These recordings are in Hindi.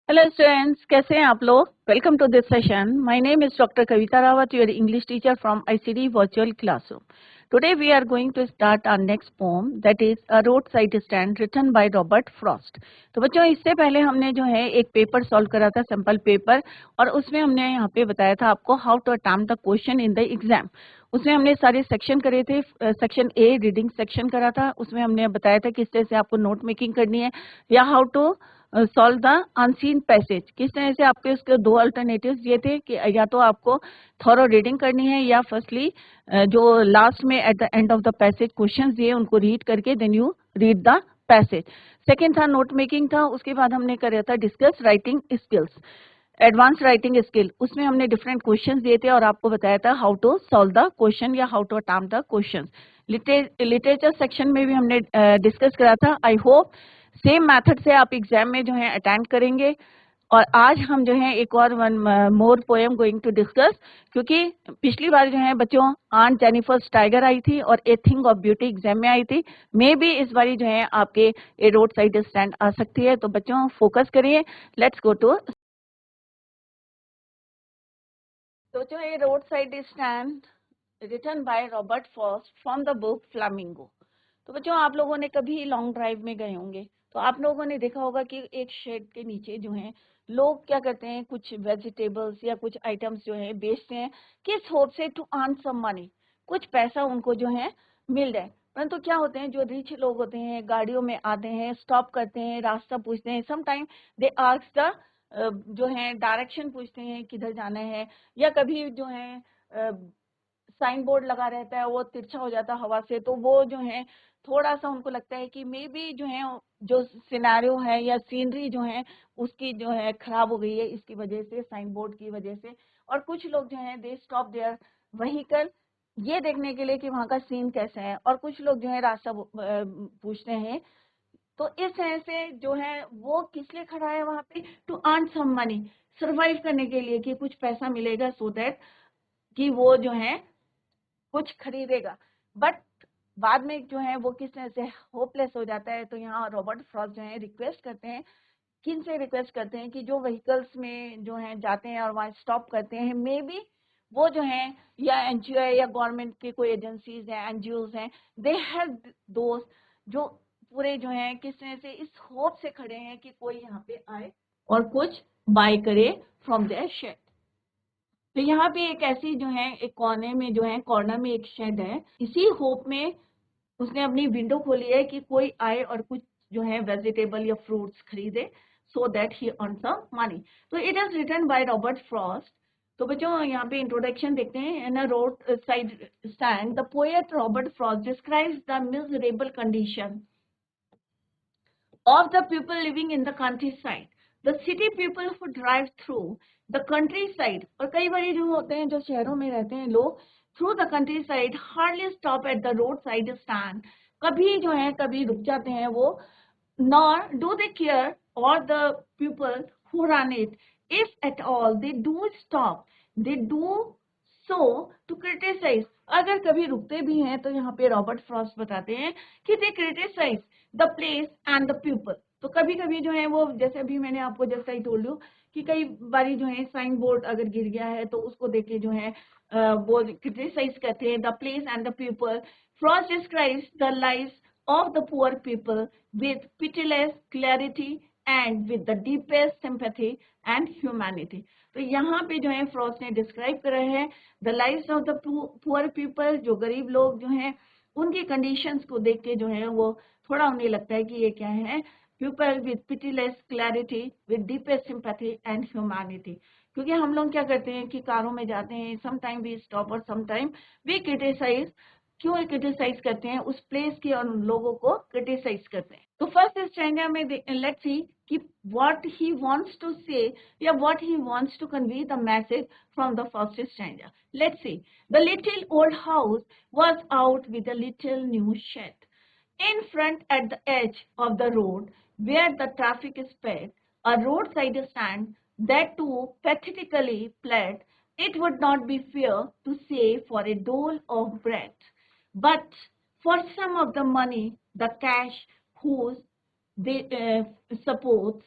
हेलो स्टूडेंट्स, कैसे हैं आप लोग। Welcome to this session. My name is doctor Kavita Rawat, your English teacher from ICD virtual classroom. Today we are going to start our next poem, that is a road side stand written by Robert Frost. तो बच्चों, इससे पहले हमने जो है एक पेपर सॉल्व करा था, सिंपल पेपर, और उसमें हमने यहाँ पे बताया था आपको how to attempt the question in the exam. उसमें हमने सारे सेक्शन करे थे। सेक्शन ए रीडिंग सेक्शन करा था, उसमें हमने बताया था किस तरह से आपको नोट मेकिंग करनी है या how to solve the unseen passage. किस तरह से आपके उसके दो अल्टरनेटिव्स ये थे कि या तो आपको थॉरो रीडिंग करनी है या फर्स्टली जो लास्ट में at the end of the passage questions दिए उनको रीड करके then you read the passage. Second था नोट मेकिंग था। उसके बाद हमने करा था discuss writing skills, advance writing skill. उसमें हमने डिफरेंट क्वेश्चंस दिए थे और आपको बताया था how to solve the question या how to attempt the question. Literature section में भी हमने डिस्कस करा था। आई होप सेम मेथड से आप एग्जाम में जो है अटेंड करेंगे। और आज हम जो है एक और one more poem going to discuss, क्योंकि पिछली बार जो है बच्चों आंट जेनिफर्स टाइगर आई थी और a thing of beauty exam में आई थी। मे बी इस बारी जो है आपके ए रोड साइड स्टैंड आ सकती है। तो बच्चों फोकस करिए, लेट्स गो टू। तो जो ये road side stand written by Robert Frost from the book Flamingo. तो बच्चों, आप लोगों ने कभी लॉन्ग ड्राइव में गए होंगे तो आप लोगों ने देखा होगा कि एक शेड के नीचे जो है लोग क्या करते हैं, कुछ वेजिटेबल्स या कुछ आइटम्स जो है बेचते हैं, किस होप से टू अर्न सम मनी, कुछ पैसा उनको जो है मिल जाए। परंतु क्या होते हैं, जो रिच लोग होते हैं गाड़ियों में आते हैं, स्टॉप करते हैं, रास्ता पूछते हैं, समटाइम दे आस्क द जो है डायरेक्शन पूछते हैं किधर जाना है, या कभी जो है साइन बोर्ड लगा रहता है वो तिरछा हो जाता है हवा से, तो वो जो है थोड़ा सा उनको लगता है कि मे बी जो है जो सिनेरियो है या सीनरी जो है उसकी जो है खराब हो गई है इसकी वजह से, साइन बोर्ड की वजह से। और कुछ लोग जो है दे स्टॉप देयर व्हीकल ये देखने के लिए कि वहाँ का सीन कैसा है, और कुछ लोग जो है रास्ता पूछते हैं। तो इस तरह से जो है वो किस लिए खड़ा है वहां पे, to earn some money, survive करने के लिए कि कुछ पैसा मिलेगा, सो दैट कि वो जो है कुछ खरीदेगा। बट बाद में जो है वो किस तरह से होपलेस हो जाता है। तो यहाँ रॉबर्ट फ्रॉस्ट जो है रिक्वेस्ट करते हैं, किन से रिक्वेस्ट करते हैं कि जो व्हीकल्स में जो है जाते हैं और वहाँ स्टॉप करते हैं, मे बी वो जो है या एनजीओ है या गवर्नमेंट की कोई एजेंसीज हैं, एनजीओज हैं, दे हेल्प दोस्त जो पूरे जो है किस तरह से इस होप से खड़े हैं कि कोई यहाँ पे आए और कुछ बाय करे फ्रॉम देयर शेड। तो यहाँ पे एक ऐसी जो है एक कोने में जो है कॉर्नर में एक शेड है, इसी होप में उसने अपनी विंडो खोली है कि कोई आए और कुछ जो है वेजिटेबल या फ्रूट्स खरीदे, so that he earn some money. तो it is written by Robert Frost. तो बच्चों यहाँ पे इंट्रोडक्शन देखते हैं। In a road side stand the poet Robert Frost describes the miserable condition of the people living in the countryside, the city people who drive through the countryside। और कई बार जो होते हैं जो शहरों में रहते हैं लोग, through the countryside hardly stop at the roadside stand, कभी जो है कभी रुक जाते हैं वो, nor do they care, or the people who run it, if at all they do stop, they do so to criticize। अगर कभी रुकते भी हैं तो यहाँ पे रॉबर्ट फ्रॉस्ट बताते हैं कि they criticize the place and the people. तो कभी कभी जो है वो, जैसे अभी मैंने आपको जैसा ही टोल्ड यू कि कई बारी जो है साइन बोर्ड अगर गिर गया है तो उसको देख के जो है वो क्रिटिसाइज करते हैं the place and the people. Frost describes the lives of the poor people with pitiless clarity and with the deepest sympathy and humanity। तो यहाँ पे जो है फ्रॉस्ट ने डिस्क्राइब करा है the lives of the poor people, जो गरीब लोग जो हैं उनकी कंडीशंस को देख के जो है वो थोड़ा उन्हें लगता है कि ये क्या है, people with pitiless clarity with deepest sympathy and humanity. क्योंकि हम लोग क्या करते हैं कि कारों में जाते हैं, समटाइम वी स्टॉप और समटाइम वी क्रिटिसाइज। क्यों क्रिटिसाइज करते हैं, उस प्लेस के और उन लोगों को क्रिटिसाइज करते हैं। तो फर्स्ट स्टैंडर्ड में लेट्स सी कि what he wants to say या what he wants to convey the message from the first stanza. Let's see. The little old house was out with a little new shed in front at the edge of the road where the traffic sped, a roadside stand that too pathetically pled it would not be fair to say for a dole of bread, but for some of the money, the cash whose they supports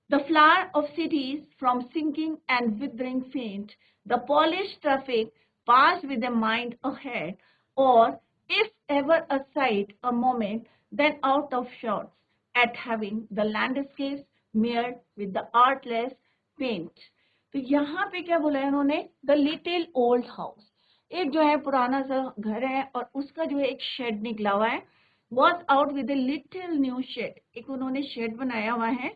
The flower of cities from sinking and withering faint, the polished traffic passed with a mind ahead, or if ever a sight, a moment, then out of sorts at having the landscapes mirrored with the artless paint. तो यहाँ पे क्या बोला है उन्होंने, द लिटिल ओल्ड हाउस, एक जो है पुराना सा घर है और उसका जो है एक शेड निकला हुआ है, was out with a little new shed, एक उन्होंने शेड बनाया हुआ है,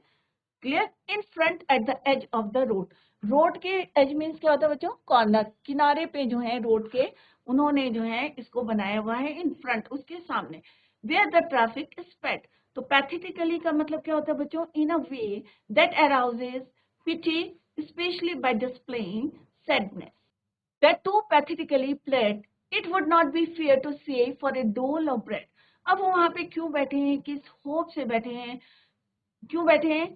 clear, in front at the edge of the road, road के एज मीन्स क्या होता है बच्चों, कॉर्नर, किनारे पे जो है रोड के उन्होंने जो है इसको बनाया हुआ है, इन फ्रंट, उसके सामने, where the traffic is sped, तो पैथेटिकली का मतलब क्या होता है बच्चों, in a way that arouses pity especially by displaying sadness, that too pathetically pled it would not be fair to say for a dole of bread. अब वो वहां पे क्यों बैठे हैं, किस होप से बैठे हैं, क्यों बैठे हैं,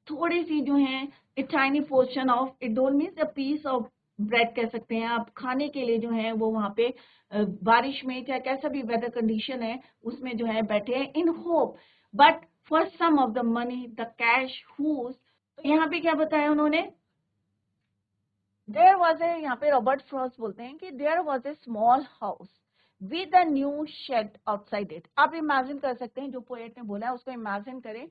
थोड़ी सी जो है a tiny portion of, it dole means a piece of bread कह सकते हैं आप, खाने के लिए जो है वो वहां पे बारिश में चाहे कैसा भी वेदर कंडीशन है उसमें जो है बैठे हैं, in hope but for some of the money the cash whose, तो यहाँ पे क्या बताया उन्होंने, देयर वॉज ए, यहाँ पे रॉबर्ट फ्रॉस्ट बोलते हैं कि there was a small house with a new shed outside it. आप इमेजिन कर सकते हैं, जो पोएट ने बोला है उसको इमेजिन करें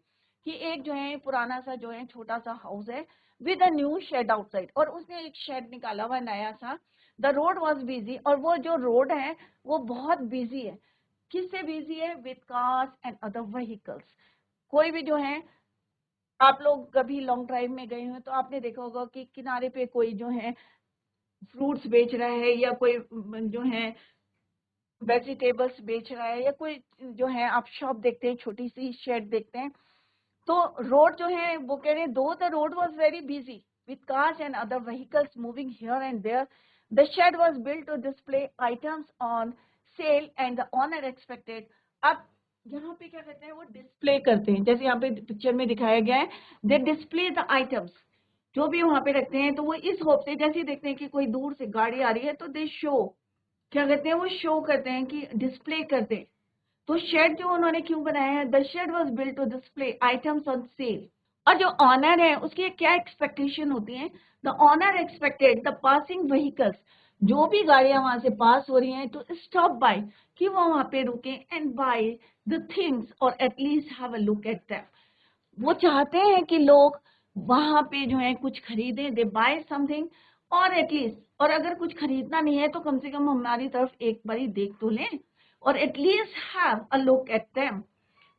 कि एक जो है पुराना सा जो है छोटा सा हाउस है with a new shed outside, और उसने एक शेड निकाला हुआ नया सा, द रोड वॉज बिजी, और वो जो रोड है वो बहुत बिजी है, किससे बिजी है, with cars and other vehicles, कोई भी जो है, आप लोग कभी लॉन्ग ड्राइव में गए हो तो आपने देखा होगा कि किनारे पे कोई जो है फ्रूट्स बेच रहा है या कोई जो है वेजिटेबल्स बेच रहा है या कोई जो है आप शॉप देखते हैं, छोटी सी शेड देखते हैं, तो रोड जो है वो कह रहे हैं, दो the road was very busy with cars and other vehicles moving here and there, the shed was built to display items on sale and the owner expected, अब यहाँ पे क्या करते हैं वो डिस्प्ले करते हैं, जैसे यहाँ पे पिक्चर में दिखाया गया है, दे डिस्प्ले द आइटम्स, जो भी वहां पे रखते हैं तो वो इस होप से, जैसे देखते हैं कि कोई दूर से गाड़ी आ रही है तो दे शो, क्या करते हैं वो शो करते हैं कि डिस्प्ले करते हैं, तो शेड जो उन्होंने क्यों बनाया है, the shed was built to display items on sale, और जो ऑनर है उसकी क्या एक्सपेक्टेशन होती है, the owner expected the passing vehicles, जो भी गाड़ियां वहां से पास हो रही हैं तो स्टॉप बाय, कि वो वहां पे रुके एंड बाय द थिंग्स और at least have a look at them, वो चाहते हैं कि लोग वहां पे जो है कुछ खरीदें, दे बाय समथिंग, और एटलीस्ट, और अगर कुछ खरीदना नहीं है तो कम से कम हमारी तरफ एक बारी देख तो लें, और at least have a look at them,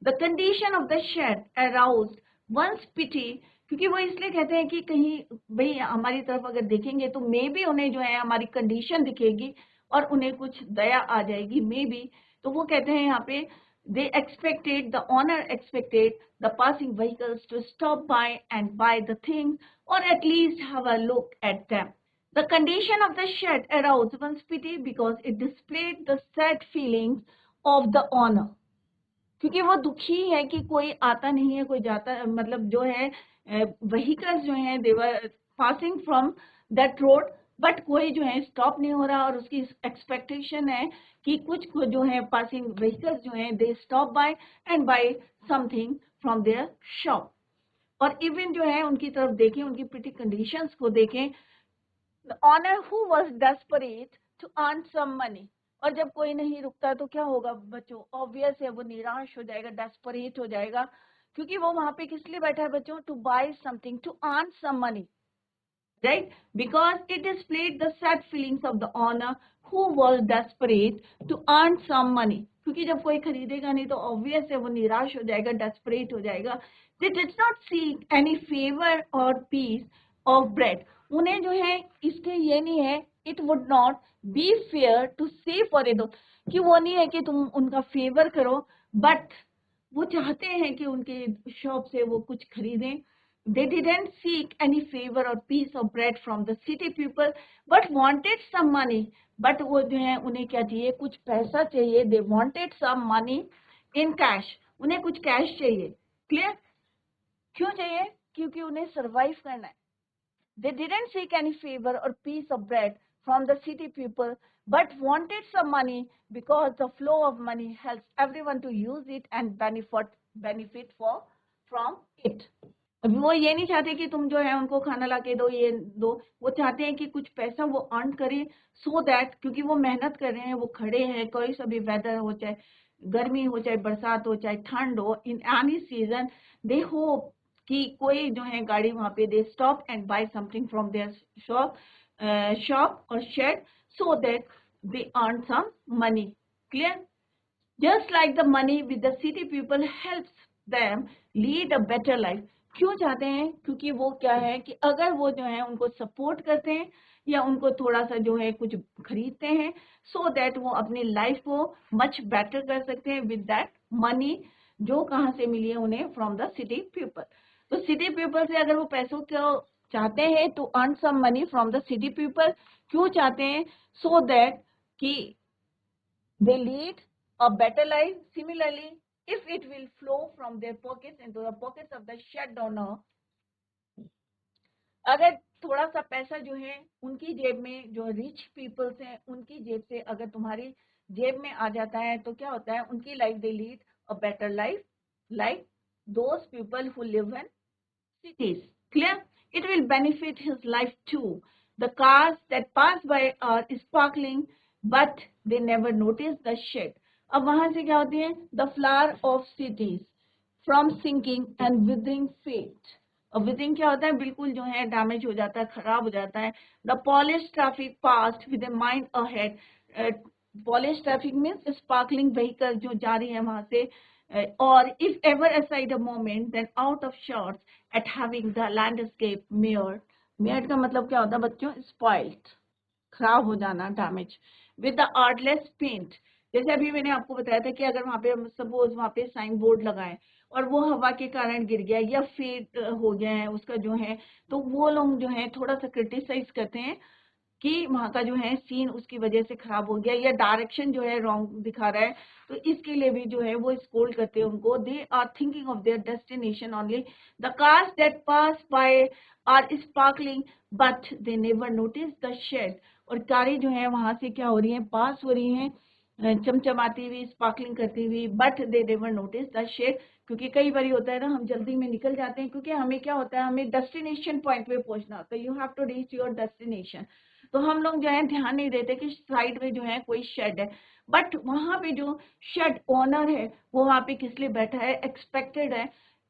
the condition of the shed aroused once pity, क्योंकि वो इसलिए कहते हैं कि कहीं भाई हमारी तरफ अगर देखेंगे तो मे बी उन्हें जो है हमारी कंडीशन दिखेगी और उन्हें कुछ दया आ जाएगी, मे बी, तो वो कहते हैं यहाँ पे, they expected, the owner expected the passing vehicles to stop by and buy the things or at least have a look at them. The condition of the shed aroused one's pity because it displayed the sad feelings of the owner. क्योंकि वो दुखी है कि कोई आता नहीं है, कोई जाता, मतलब जो है व्हीकल्स जो हैं they were passing from that road, but कोई जो है स्टॉप नहीं हो रहा, और उसकी एक्सपेक्टेशन है कि कुछ जो है पासिंग व्हीकल्स जो हैं they stop by and buy something from their shop, और इवन जो है उनकी तरफ देखें, उनकी प्रिटी कंडीशंस को देखें, the owner who was desperate to earn some money, और जब कोई नहीं रुकता तो क्या होगा बच्चों, ऑब्वियस है वो निराश हो जाएगा, डेस्परेट हो जाएगा, क्योंकि वो वहां पे किस लिए बैठा है बच्चों, to buy something, to earn some money, right? Because it displayed the sad feelings of the owner who was desperate to earn some money. क्योंकि जब कोई खरीदेगा नहीं तो ऑब्वियस है वो निराश हो जाएगा, डेस्परेट हो जाएगा. They did not seek any favor or piece of bread. उन्हें जो है इसके ये नहीं है, it would not be fair to say for a dog, कि वो नहीं है कि तुम उनका फेवर करो, बट वो चाहते हैं कि उनके शॉप से वो कुछ खरीदें. They didn't seek any favor or piece of bread from the city people, but wanted some money. But वो जो है उन्हें क्या चाहिए, कुछ पैसा चाहिए. They wanted some money in cash. उन्हें कुछ कैश चाहिए. Clear? क्यों चाहिए? क्योंकि उन्हें सर्वाइव करना है. They didn't seek any favor or piece of bread from the city people, but wanted some money because the flow of money helps everyone to use it and benefit from it. अभी वो ये नहीं चाहते कि तुम जो है उनको खाना ला के दो, ये दो, वो चाहते हैं कि कुछ पैसा वो अर्न करें, सो दैट, क्योंकि वो मेहनत कर रहे हैं, वो खड़े हैं, कोई सा भी वेदर हो, चाहे गर्मी हो, चाहे बरसात हो, चाहे ठंड हो, in any season they hope कि कोई जो है गाड़ी वहां पे they stop and buy something from their shop और shed, so that they earn some money. Clear? Just like the money with the city people helps them lead a better life. क्यों चाहते हैं? क्योंकि वो क्या है कि अगर वो जो है उनको सपोर्ट करते हैं या उनको थोड़ा सा जो है कुछ खरीदते हैं, सो दैट वो अपनी लाइफ को मच बेटर कर सकते हैं विद दैट मनी जो कहाँ से मिली है उन्हें, फ्रॉम द सिटी पीपल. तो सिटी पीपल से अगर वो पैसों को चाहते हैं to earn some money from the city people, क्यों चाहते हैं? सो दैट कि they lead a better life. Similarly, if it will flow from their pockets into the pockets of the shed owner, अगर थोड़ा सा पैसा जो है उनकी जेब में, जो रिच पीपल्स हैं उनकी जेब से अगर तुम्हारी जेब में आ जाता है, तो क्या होता है? उनकी life they lead a better life like those people who live in cities. Clear? It will benefit his life too. The cars that pass by are sparkling, but they never notice the shed. अब वहां से क्या होती है? The flower of cities from sinking and withering fate. और withering क्या होता है? बिल्कुल जो है डैमेज हो जाता है, खराब हो जाता है. The polished traffic passed with a mind ahead. Polished traffic means sparkling vehicle जो जा रही है वहां से. Or if ever aside a moment, then out of sorts at having the landscape mirrored. Mirrored का मतलब क्या होता है बच्चों? Spoiled, खराब हो जाना, damage, with the artless paint. जैसे अभी मैंने आपको बताया था कि अगर वहां पे सपोज वहां पे साइन बोर्ड लगाए और वो हवा के कारण गिर गया या फेड हो गया है उसका जो है, तो वो लोग जो है थोड़ा सा क्रिटिसाइज करते हैं कि वहां का जो है सीन उसकी वजह से खराब हो गया या डायरेक्शन जो है रॉन्ग दिखा रहा है, तो इसके लिए भी जो है वो स्कोल्ड करते हैं उनको. They are thinking of their destination only. The cars that pass by are sparkling but they never notice the shed. और कारें जो है वहां से क्या हो रही है? पास हो रही हैं, चमचमाती हुई, स्पार्कलिंग करती हुई, but they never notice the shed. क्योंकि कई बार होता है ना, हम जल्दी में निकल जाते हैं, क्योंकि हमें क्या होता है, हमें डेस्टिनेशन पॉइंट पे पहुंचना होता है. You have to reach your destination. तो हम लोग जो है ध्यान नहीं देते कि साइड में जो है कोई शेड है, बट वहां पे जो शेड ओनर है वो वहां पे किस लिए बैठा है? एक्सपेक्टेड है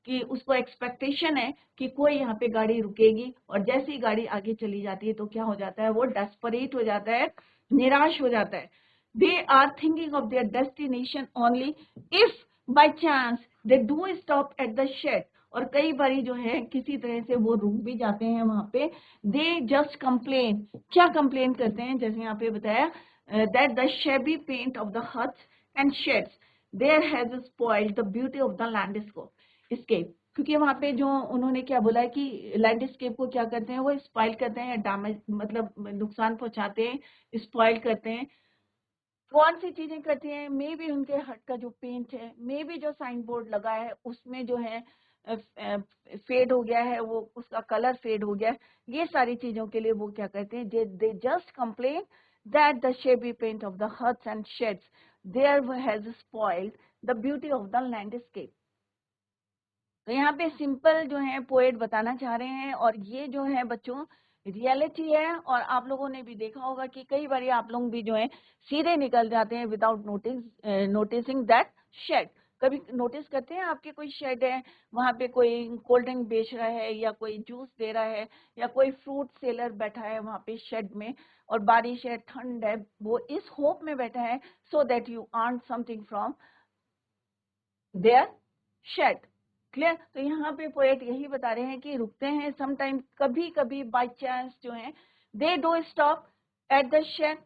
कि उसको एक्सपेक्टेशन है कि कोई यहाँ पे गाड़ी रुकेगी, और जैसे ही गाड़ी आगे चली जाती है तो क्या हो जाता है? वो डेस्परेट हो जाता है, निराश हो जाता है. They are thinking of their destination only if by chance they do stop at the shed. और कई बारी जो है किसी तरह से वो रुक भी जाते हैं वहां पे. They just complain. क्या कंप्लेन करते हैं? जैसे यहाँ पे बताया, that the shabby paint of the huts and sheds there has spoiled the beauty of the landscape. क्योंकि वहां पे जो उन्होंने क्या बोला है कि लैंडस्केप को क्या करते हैं? वो स्पॉइल करते हैं, डैमेज मतलब नुकसान पहुंचाते हैं, स्पॉइल करते हैं. कौन सी चीजें करती हैं? मे बी उनके हट का जो पेंट है, मे बी जो साइन बोर्ड लगा है उसमें जो है फेड हो गया है, वो उसका कलर फेड हो गया है. ये सारी चीजों के लिए वो क्या करते हैं? They just complain that the shabby paint of the huts and sheds there has spoiled the beauty of the landscape. तो यहाँ पे सिंपल जो है पोएट बताना चाह रहे हैं, और ये जो है बच्चों रियलिटी है. और आप लोगों ने भी देखा होगा कि कई बार आप लोग भी जो है सीधे निकल जाते हैं विदाउट नोटिसिंग दैट शेड. कभी नोटिस करते हैं आपके कोई शेड है, वहां पे कोई कोल्ड ड्रिंक बेच रहा है या कोई जूस दे रहा है या कोई फ्रूट सेलर बैठा है वहां पे शेड में, और बारिश है, ठंड है, वो इस होप में बैठा है so that you earn something from their shed. Clear? तो यहाँ पे पोएट यही बता रहे हैं कि रुकते हैं समटाइम, कभी कभी बाय चांस जो है they do stop at the shed,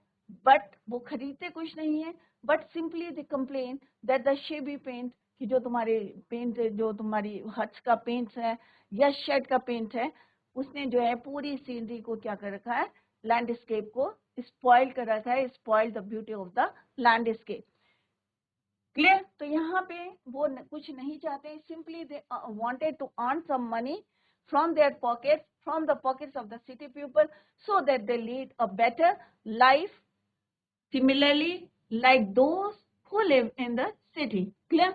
but वो खरीदते कुछ नहीं है, but simply they complain that the shabby paint, कि जो तुम्हारे पेंट, जो तुम्हारी हट्स का पेंट है या शेड का पेंट है, उसने जो है पूरी सीनरी को क्या कर रखा है? लैंडस्केप को स्पॉइल कर रखा है, spoil the beauty of the landscape. Clear? तो यहाँ पे वो कुछ नहीं चाहते, simply they wanted to earn some money from their pocket, from the pockets of the city people, so that they lead a better life, similarly like those who live in the city. Clear?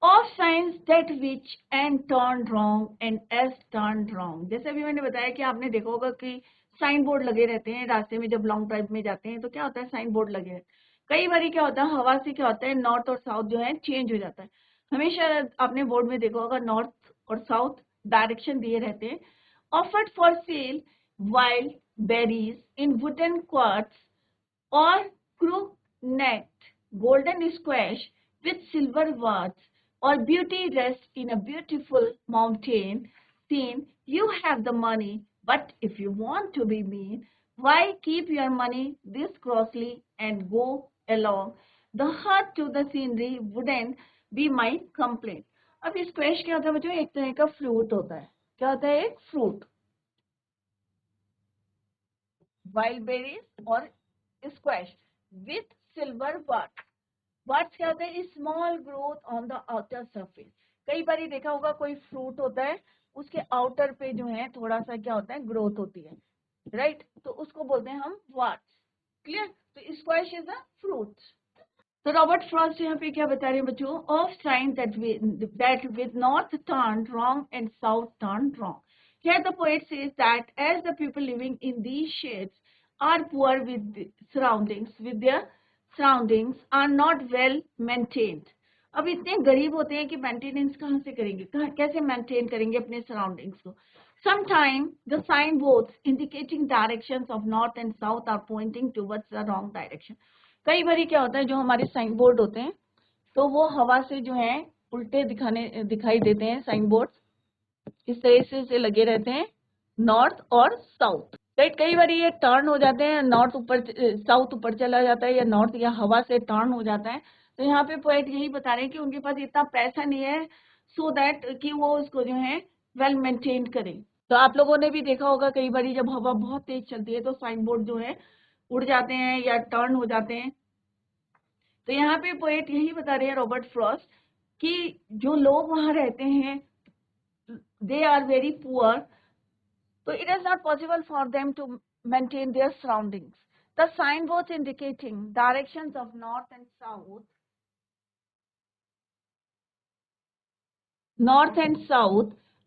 Of science that which and turn wrong and S turn wrong. जैसे अभी मैंने बताया कि आपने देखा होगा कि साइन बोर्ड लगे रहते हैं रास्ते में, जब लॉन्ग ड्राइव में जाते हैं तो क्या होता है, साइन बोर्ड लगे रहते हैं। कई बार क्या होता है, हवा से क्या होता है, नॉर्थ और साउथ जो है चेंज हो जाता है। हमेशा आपने बोर्ड में देखा होगा नॉर्थ और साउथ डायरेक्शन दिए रहते हैं। Offered for sale wild berries in wooden quartz or crook-necked golden squash with silver warts, or beauty rests in a beautiful mountain scene. You have the money, but if you want to be mean, why keep your money this costly and go along? The heart to the scenery wouldn't be my complaint. अब स्क्वैश क्या होता है बच्चों, एक तरह का फ्रूट होता है। क्या होता है, एक फ्रूट, वाइल्ड बेरीज और स्क्वैश विथ सिल्वर वर्ट। वर्ट्स क्या होता है, small growth on the outer surface. कई बार देखा होगा कोई फ्रूट होता है, उसके आउटर पे जो है थोड़ा सा क्या होता है, ग्रोथ होती है, राइट तो उसको बोलते हैं हम वर्ट्स। क्लियर, तो स्क्वैश इज अ फ्रूट। तो रॉबर्ट फ्रॉस्ट यहाँ पे क्या बता रहे हैं बच्चों, of sine that with north turn wrong and south turn wrong. Here the poet says that as the people living in these shades are poor with their surroundings are not well maintained. अब इतने गरीब होते हैं कि मेंटेनेंस कहाँ से करेंगे, कैसे मेंटेन करेंगे अपने सराउंडिंग्स को। Sometimes the signboards indicating directions of north and south are pointing towards the wrong direction. कई बार क्या होता है, जो हमारे साइन बोर्ड होते हैं तो वो हवा से जो है उल्टे दिखाई देते हैं। साइन बोर्ड इस तरह से लगे रहते हैं नॉर्थ और साउथ, राइट। कई बार ये टर्न हो जाते हैं, नॉर्थ ऊपर साउथ ऊपर चला जाता है, या नॉर्थ या हवा से टर्न हो जाता है। तो यहाँ पे पोएट यही बता रहे हैं कि उनके पास इतना पैसा नहीं है सो दैट कि वो उसको जो है वेल मेंटेन करें। तो आप लोगों ने भी देखा होगा कई बार जब हवा बहुत तेज चलती है तो साइन बोर्ड जो है उड़ जाते हैं या टर्न हो जाते हैं। तो यहाँ पे पोएट यही बता रहे हैं रॉबर्ट फ्रॉस्ट कि जो लोग वहां रहते हैं they are very poor, so it is not possible for them to maintain their surroundings. The signboards indicating directions of north and south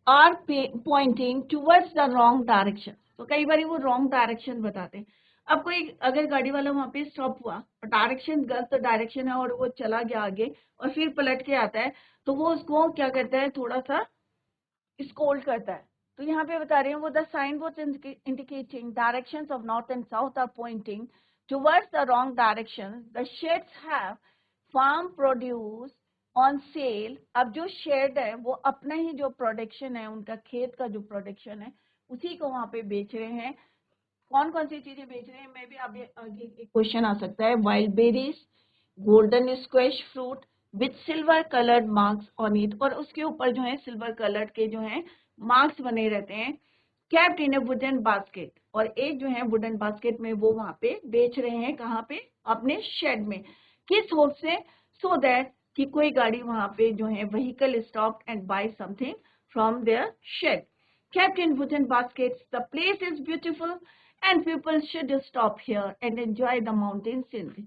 are pointing towards the wrong direction. तो कई बार वो wrong direction बताते हैं। अब कोई अगर गाड़ी वाला वहां पे स्टॉप हुआ और डायरेक्शन गलत डायरेक्शन है और वो चला गया आगे और फिर पलट के आता है, तो वो उसको क्या करता है, थोड़ा सा स्कोल्ड करता है। तो यहाँ पे बता रहे हैं वो the sign board indicating directions of north and south are pointing towards the wrong direction. The sheds have farm produce on sale. अब जो शेड है वो अपना ही जो प्रोडक्शन है, उनका खेत का जो प्रोडक्शन है उसी को वहां पे बेच रहे हैं। कौन कौन सी चीजें बेच रहे हैं, मैं भी आगे एक क्वेश्चन आ सकता है। Wild berries, golden squash fruit with silver coloured marks on it, और उसके ऊपर जो है सिल्वर कलर्ड के जो है मार्क्स बने रहते हैं। कैप्ड इन ए वुडन बास्केट, और एक जो है वुडन बास्केट में वो वहां पे बेच रहे हैं, कहाँ पे, अपने शेड में। किस होप से, सो दैट कि कोई गाड़ी वहां पे जो है vehicle stop and buy something from their shed. Kept in wooden baskets, the place is beautiful and people should stop here and enjoy the mountain scenery.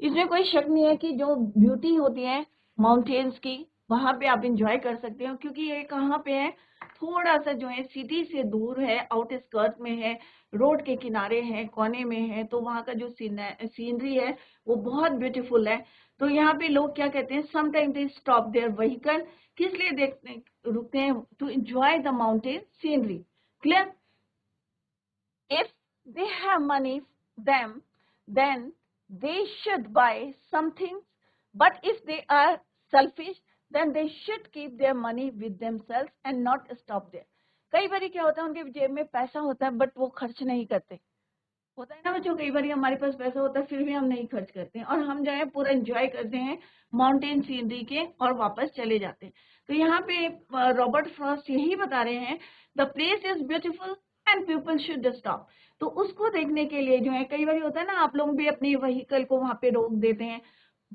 इसमें कोई शक नहीं है कि जो ब्यूटी होती है माउंटेन्स की वहां पे आप इंजॉय कर सकते हो, क्योंकि ये कहाँ पे है, थोड़ा सा जो है सिटी से दूर है, आउटस्कर्ट में है, रोड के किनारे है, कोने में है। तो वहाँ का जो सीनरी है वो बहुत ब्यूटीफुल है। तो यहाँ पे लोग क्या कहते हैं, sometime they stop their vehicle, किस लिए देखते रुकते हैं, to enjoy the mountain scenery. Clear, if they have money them then they should buy something, but if they are selfish then they should keep their money with themselves and not stop there. कई बार क्या होता है, उनके जेब में पैसा होता है बट वो खर्च नहीं करते। होता है ना बच्चों, कई बार हमारे पास पैसा होता है फिर भी हम नहीं खर्च करते हैं, और हम जो है पूरा एंजॉय करते हैं माउंटेन सीनरी के और वापस चले जाते हैं। तो यहाँ पे रॉबर्ट फ्रॉस्ट यही बता रहे हैं, the place is beautiful and people should stop. तो उसको देखने के लिए जो है, कई बार होता है ना, आप लोग भी अपनी व्हीकल को वहां पे रोक देते हैं,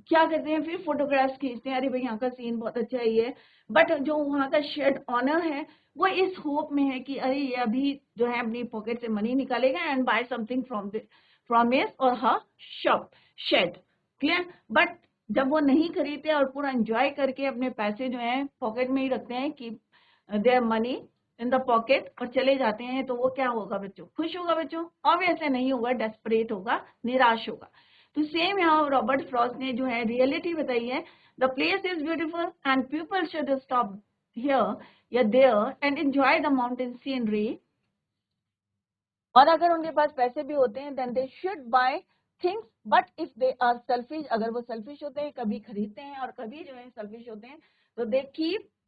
क्या करते हैं, फिर फोटोग्राफ्स खींचते हैं, अरे भाई यहाँ का सीन बहुत अच्छा ही है। बट जो वहाँ का शेड ऑनर है वो इस होप में है कि अरे ये अभी जो है अपनी पॉकेट से मनी निकालेगा and buy something from his और her shop shed. Clear, but जब वो नहीं खरीदते और पूरा एंजॉय करके अपने पैसे जो है पॉकेट में ही रखते हैं कि their money in the pocket और चले जाते हैं, तो वो क्या होगा बच्चों? खुश होगा बच्चों? ऑब्वियसली नहीं होगा, डेस्परेट होगा, निराश होगा। तो सेम यहाँ रॉबर्ट फ्रॉस्ट ने जो है रियलिटी बताई है, the place is beautiful and people should stop here या there and enjoy the mountain scenery. और अगर उनके पास पैसे भी होते हैं then they should buy things, but if they are selfish, अगर वो सेल्फिश होते हैं, कभी खरीदते हैं और कभी जो है सेल्फिश होते हैं, तो they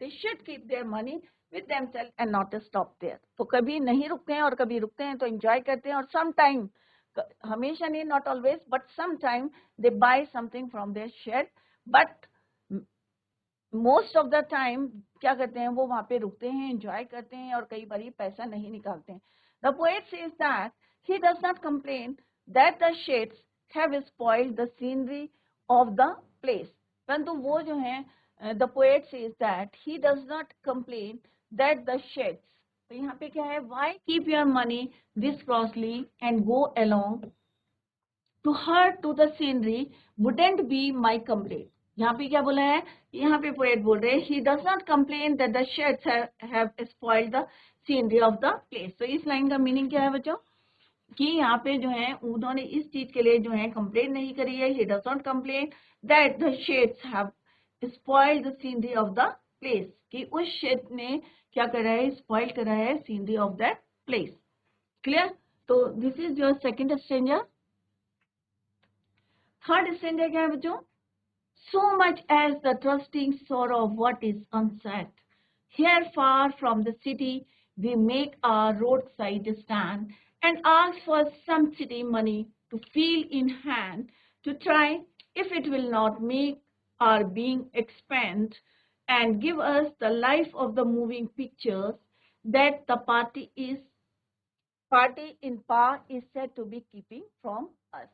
should keep their money with themselves and not stop there. तो कभी नहीं रुकते हैं और कभी रुकते हैं तो एंजॉय करते हैं, और सम टाइम, हमेशा नहीं, not always, but some time they buy something from their shed, but most of the time क्या करते हैं, वो वहां पे रुकते हैं, एंजॉय करते हैं और कई बार पैसा नहीं निकालते हैं। The poet says that he does not complain that the sheds have spoiled the scenery of the place. परंतु वो जो है, the poet says that he does not complain that the sheds, तो यहाँ पे क्या है, why keep your money this closely and go along to her to the scenery wouldn't be my complaint. यहाँ पे क्या बोला है, यहाँ पे पोएट बोल रहे हैं ही does not complain that the sheds have spoiled the scenery of the place. तो इस लाइन का मीनिंग क्या है बच्चों, कि यहाँ पे जो है उन्होंने इस चीज के लिए जो है कंप्लेन नहीं करी है, ही does not complain that the sheds have spoiled the scenery of the place, कि उस शेड ने क्या करा है, स्पॉइल करा है scenery of that place. Clear? तो this is your second stranger. Third stranger क्या है बच्चों, so much as the trusting sorrow of what is unsaid. Here, far from the city, we make our roadside stand and ask for some city money to feel in hand, to try if it will not make our being expand and give us the life of the moving pictures that the party in power is said to be keeping from us.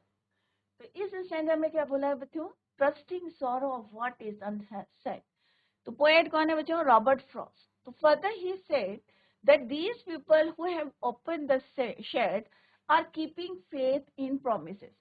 तो इस स्टैंडर्ड में क्या बोला है बच्चों, trusting sorrow of what is unsaid. तो पोएट कौन है बच्चों, रॉबर्ट फ्रॉस्ट। तो further he said that these people who have open the shed are keeping faith in promises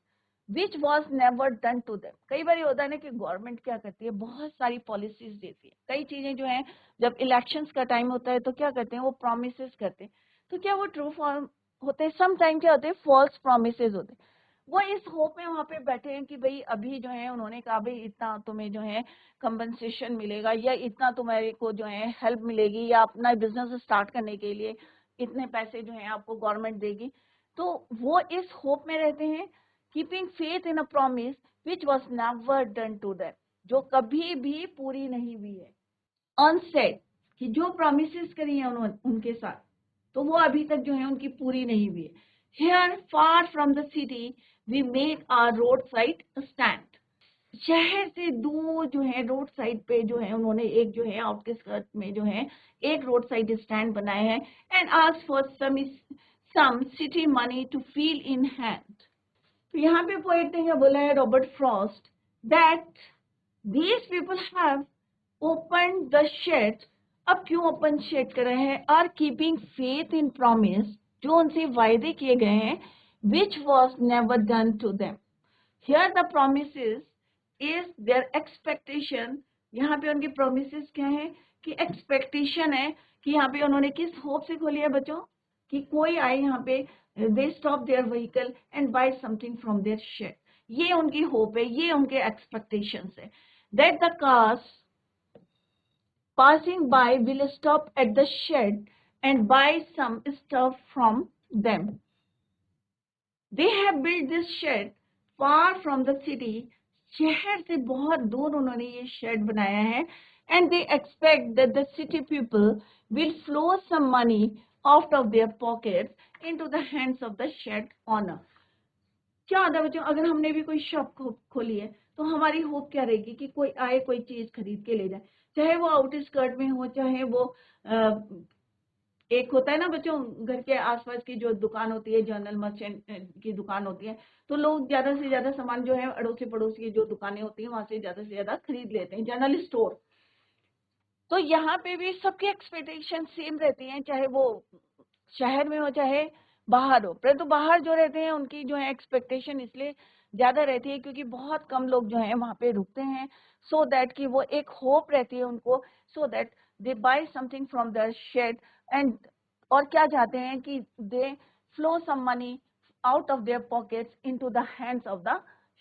which was never done to them. कई बार होता है ना कि गवर्नमेंट क्या करती है, बहुत सारी पॉलिसीज देती है, कई चीजें जो है जब इलेक्शंस का टाइम होता है तो क्या करते हैं, वो प्रोमिसेस करते हैं, तो क्या वो ट्रू फॉर्म होते हैं, सम टाइम क्या होते हैं, फॉल्स प्रोमिसेस होते हैं। वो इस होप में वहां पे बैठे हैं कि भाई अभी जो है उन्होंने कहा भाई इतना तुम्हें जो है कंपनसेशन मिलेगा, या इतना तुम्हारे को जो है हेल्प मिलेगी, या अपना बिजनेस स्टार्ट करने के लिए इतने पैसे जो है आपको गवर्नमेंट देगी। तो वो इस होप में रहते हैं, keeping faith in a promise which was never done to them, जो कभी भी पूरी नहीं हुई है। अनसेड, कि जो प्रोमिस करी है उन्होंने उनके साथ, तो वो अभी तक जो है उनकी पूरी नहीं हुई है। Here, far from the city, we make our roadside stand. शहर से दूर जो है रोड साइड पे जो है उन्होंने एक जो है आउटस्कर्ट में जो है एक रोड साइड स्टैंड बनाया है, and ask for some city money to feel in hand. तो यहाँ पे पोएट ने क्या बोला है, Robert Frost, that these people have open the shed. अब क्यों ओपन शेड कर रहे हैं, are keeping faith in promise, जो उनसे वायदे किए गए हैं, which was never done to them. Here the promises is their expectation. यहाँ पे उनकी प्रोमिसेस क्या है, कि एक्सपेक्टेशन है, कि यहाँ पे उन्होंने किस होप से खोली है बच्चों, कि कोई आए यहाँ पे, they stop their vehicle and buy something from their shed. ये उनकी होप है, ये उनके एक्सपेक्टेशन है, that the cars passing by will stop at the shed and buy some stuff from them. They have built this shed far from the city. शहर से बहुत दूर उन्होंने ये शेड बनाया है, and they expect that the city people will flow some money out of their pockets into the hands of the shed owner. क्या होता है बच्चों, अगर हमने भी कोई शॉप खोली है तो हमारी होप क्या रहेगी कि कोई आए, कोई चीज खरीद के ले जाए, चाहे वो आउटस्कर्ट में हो, चाहे वो एक होता है ना बच्चों, घर के आसपास की जो दुकान होती है, जनरल मर्चेंट की दुकान होती है, तो लोग ज्यादा से ज्यादा सामान जो है अड़ोसी पड़ोसी की जो दुकानें होती हैं वहां से ज्यादा खरीद लेते हैं, जनरल स्टोर। तो यहाँ पे भी सबकी एक्सपेक्टेशन सेम रहती है, चाहे वो शहर में हो चाहे बाहर हो, परंतु बाहर जो रहते हैं उनकी जो है एक्सपेक्टेशन इसलिए ज्यादा रहती है, क्योंकि बहुत कम लोग जो है वहां पे रुकते हैं, सो दैट कि वो एक होप रहती है उनको, so that they buy something from the shed and, और क्या चाहते हैं कि they flow some money out of their pockets into the hands of the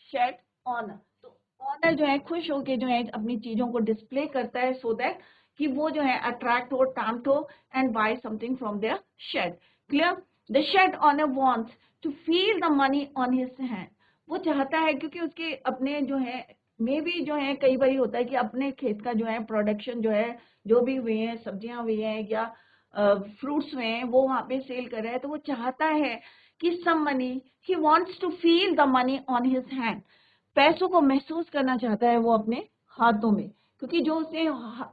shed owner. तो ऑनर जो है खुश होके जो है अपनी चीजों को डिस्प्ले करता है, सो दैट कि वो जो है अट्रैक्ट हो, टाम्प्ट हो and buy something from their shed. Clear? The shed owner wants to feel the money on his hand. वो चाहता है, क्योंकि उसके अपने जो है मे भी जो है कई बार होता है कि अपने खेत का जो है प्रोडक्शन जो है, जो भी हुए हैं, सब्जियां हुई हैं या फ्रूट्स हुए हैं, वो वहां पे सेल कर रहा है, तो वो चाहता है कि some money, he wants to feel the money on his hand. पैसों को महसूस करना चाहता है वो अपने हाथों में, क्योंकि जो उसने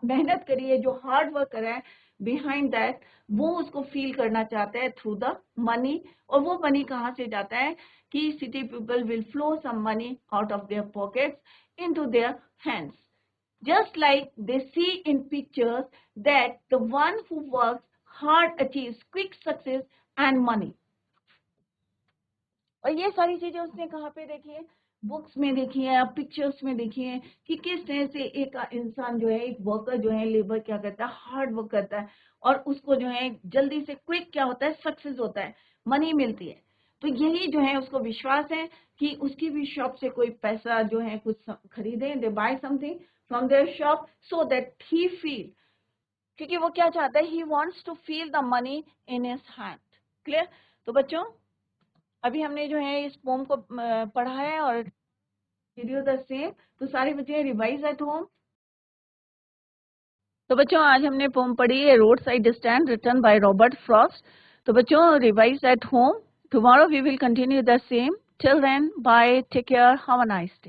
मेहनत करी है, जो हार्ड वर्क करा है बिहाइंड दैट, वो उसको फील करना चाहता है थ्रू द मनी। और वो मनी कहाँ से जाता है कि city people will flow some money out of their pockets into their hands, just like they see in pictures that the one who works hard achieves quick success and money। और ये सारी चीजें उसने कहाँ पे देखी है? बुक्स में देखी है, पिक्चर्स में देखी है, कि किस तरह से एक इंसान जो है, एक वर्कर जो है, लेबर क्या करता है, हार्ड वर्क करता है, और उसको जो है जल्दी से क्विक क्या होता है, सक्सेस होता है, मनी मिलती है। तो यही जो है उसको विश्वास है कि उसकी भी शॉप से कोई पैसा जो है कुछ खरीदे, they buy something from their shop, so that he feel, क्योंकि वो क्या चाहता है, he wants to feel the money in his hand. Clear? तो बच्चों, अभी हमने जो है इस पोम को पढ़ा है और वीडियो द सेम, तो सारे बच्चे रिवाइज एट होम। तो बच्चों, आज हमने पोम पढ़ी है road side stand, written by Robert Frost. तो बच्चों, revise at home. Tomorrow we will continue the same. Till then, bye, take care, have a nice day.